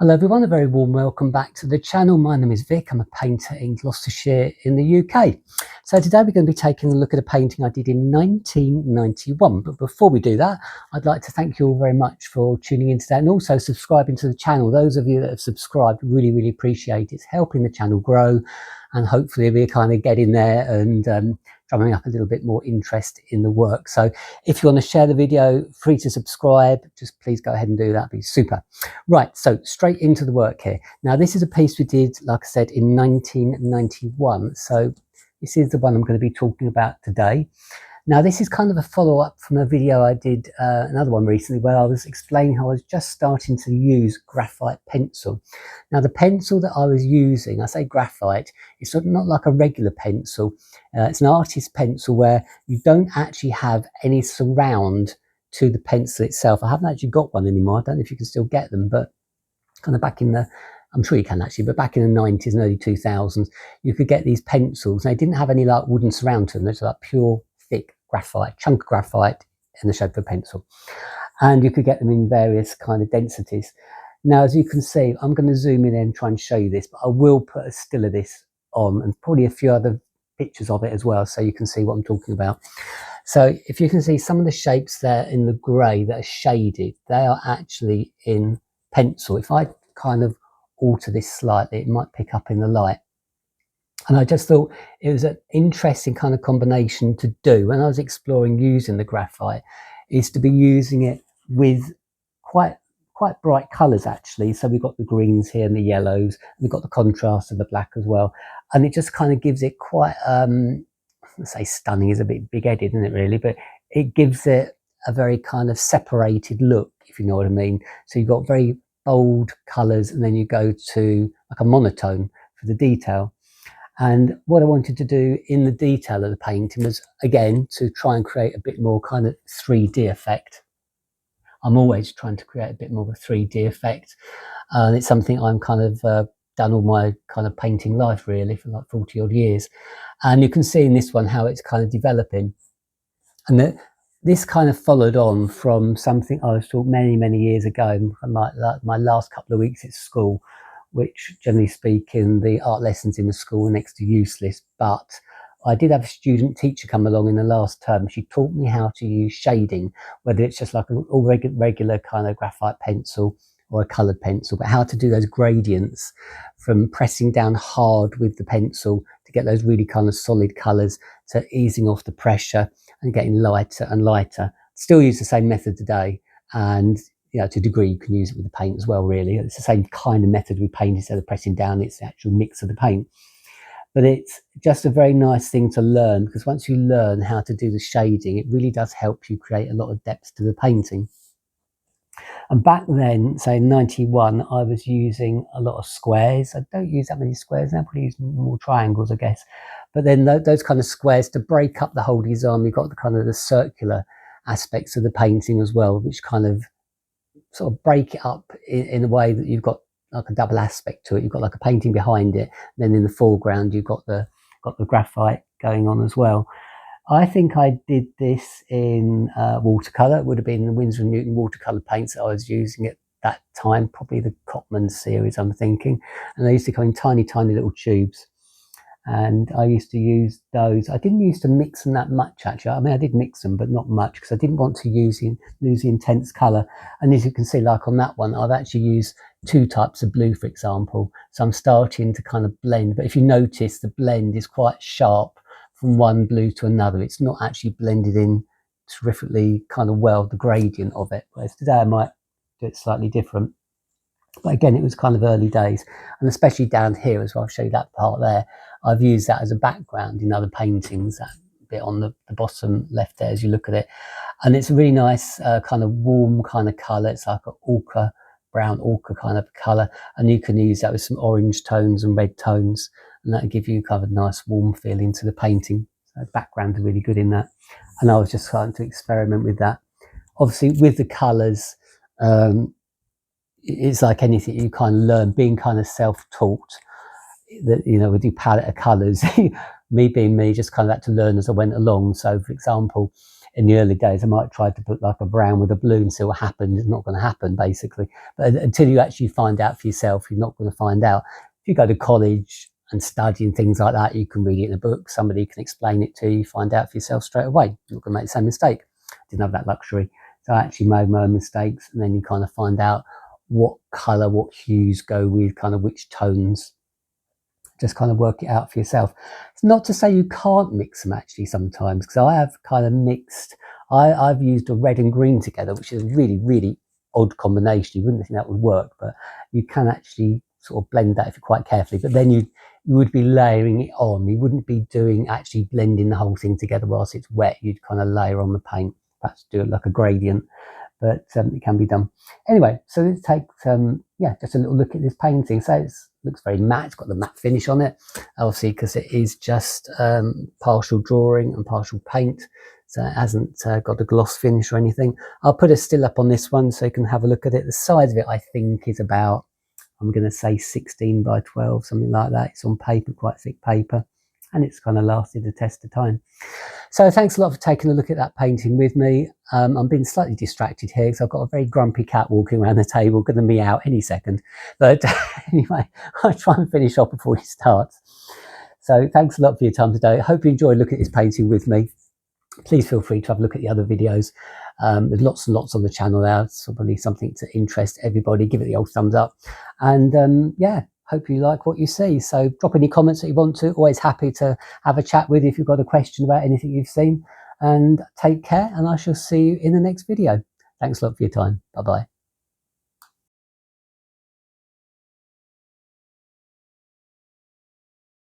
Hello everyone, a very warm welcome back to the channel. My name is Vic, I'm a painter in Gloucestershire in the UK. So today we're going to be taking a look at a painting I did in 1991. But before we do that, I'd like to thank you all very much for tuning in today and also subscribing to the channel. Those of you that have subscribed, really appreciate it. It's helping the channel grow, and hopefully we're kind of getting there and drumming up a little bit more interest in the work. So if you want to share the video, free to subscribe, just please go ahead and do that. It'd be super. Right, so straight into the work here. Now this is a piece we did, like I said, in 1991. So this is the one I'm going to be talking about today. Now this is kind of a follow-up from a video I did, another one recently, where I was explaining how I was just starting to use graphite pencil. Now the pencil that I was using, I say graphite, it's not like a regular pencil. It's an artist pencil where you don't actually have any surround to the pencil itself. I haven't actually got one anymore. I don't know if you can still get them, but kind of back in the, I'm sure you can actually, but back in the 90s and early 2000s, you could get these pencils. They didn't have any like wooden surround to them. They're just like pure thick graphite, chunk of graphite in the shape of a pencil. And you could get them in various kind of densities. Now, as you can see, I'm going to zoom in and try and show you this, but I will put a still of this on and probably a few other pictures of it as well, so you can see what I'm talking about. So if you can see some of the shapes there in the grey that are shaded, they are actually in pencil. If I kind of alter this slightly, it might pick up in the light. And I just thought it was an interesting kind of combination to do when I was exploring using the graphite, is to be using it with quite bright colours actually. So we've got the greens here and the yellows, and we've got the contrast of the black as well. And it just kind of gives it quite, let's say stunning is a bit big-headed, isn't it really? But it gives it a very kind of separated look, if you know what I mean. So you've got very bold colours, and then you go to like a monotone for the detail. And what I wanted to do in the detail of the painting was, again, to try and create a bit more kind of 3D effect. I'm always trying to create a bit more of a 3D effect. And it's something I'm kind of done all my kind of painting life really for like 40 odd years. And you can see in this one how it's kind of developing. And that this kind of followed on from something I was taught many years ago, my last couple of weeks at school, which generally speaking, the art lessons in the school are next to useless. But I did have a student teacher come along in the last term. She taught me how to use shading, whether it's just like a regular kind of graphite pencil or a coloured pencil, but how to do those gradients from pressing down hard with the pencil to get those really kind of solid colours, to easing off the pressure and getting lighter and lighter. Still use the same method today, and you know, to a degree you can use it with the paint as well really. It's the same kind of method with paint. Instead of pressing down, it's the actual mix of the paint. But it's just a very nice thing to learn, because once you learn how to do the shading, it really does help you create a lot of depth to the painting. And back then, say in 91, I was using a lot of squares. I don't use that many squares now, probably use more triangles, I guess. But then those kind of squares to break up the whole design. We've got the kind of the circular aspects of the painting as well, which kind of sort of break it up in a way that you've got like a double aspect to it. You've got like a painting behind it, and then in the foreground you've got the graphite going on as well. I think I did this in watercolour. It would have been the Winsor & Newton watercolour paints that I was using at that time, probably the Cotman series I'm thinking, and they used to come in tiny little tubes, and I used to use those. I didn't used to mix them that much actually. I mean, I did mix them, but not much, because I didn't want to lose the intense colour. And as you can see, like on that one, I've actually used two types of blue, for example. So I'm starting to kind of blend, but if you notice, the blend is quite sharp from one blue to another. It's not actually blended in terrifically kind of well, the gradient of it. Whereas today I might do it slightly different. But again, it was kind of early days, and especially down here as well. I'll show you that part there. I've used that as a background in other paintings, that bit on the bottom left there as you look at it. And it's a really nice kind of warm kind of colour. It's like an ochre, brown ochre kind of colour, and you can use that with some orange tones and red tones, and that'll give you kind of a nice warm feeling to the painting. So the background is really good in that, and I was just trying to experiment with that. Obviously with the colours, it's like anything you kind of learn, being kind of self-taught, that, you know, with your palette of colours, me being me, just kind of had to learn as I went along. So for example, in the early days, I might try to put like a brown with a blue and see what happened. It's not going to happen, basically. But until you actually find out for yourself, you're not going to find out. If you go to college and study and things like that, you can read it in a book. Somebody can explain it to you, find out for yourself straight away. You're not going to make the same mistake. Didn't have that luxury. So I actually made my own mistakes, and then you kind of find out what colour, what hues go with kind of which tones. Just kind of work it out for yourself. It's not to say you can't mix them actually sometimes, because I have kind of mixed, I've used a red and green together, which is a really, really odd combination. You wouldn't think that would work, but you can actually sort of blend that if you're quite carefully. But then you would be layering it on. You wouldn't be doing actually blending the whole thing together whilst it's wet. You'd kind of layer on the paint, perhaps do it like a gradient. But it can be done. Anyway, so let's take just a little look at this painting. So it looks very matte. It's got the matte finish on it, obviously, because it is just partial drawing and partial paint. So it hasn't got a gloss finish or anything. I'll put a still up on this one so you can have a look at it. The size of it, I think, is about, I'm going to say 16 by 12, something like that. It's on paper, quite thick paper, and it's kind of lasted the test of time. So thanks a lot for taking a look at that painting with me. I'm being slightly distracted here because I've got a very grumpy cat walking around the table, going to meow any second. But anyway, I'll try and finish off before he starts. So thanks a lot for your time today. I hope you enjoyed looking at this painting with me. Please feel free to have a look at the other videos. There's lots and lots on the channel there. It's probably something to interest everybody. Give it the old thumbs up. And hope you like what you see. So drop any comments that you want to. Always happy to have a chat with you if you've got a question about anything you've seen. And take care, and I shall see you in the next video. Thanks a lot for your time. Bye-bye.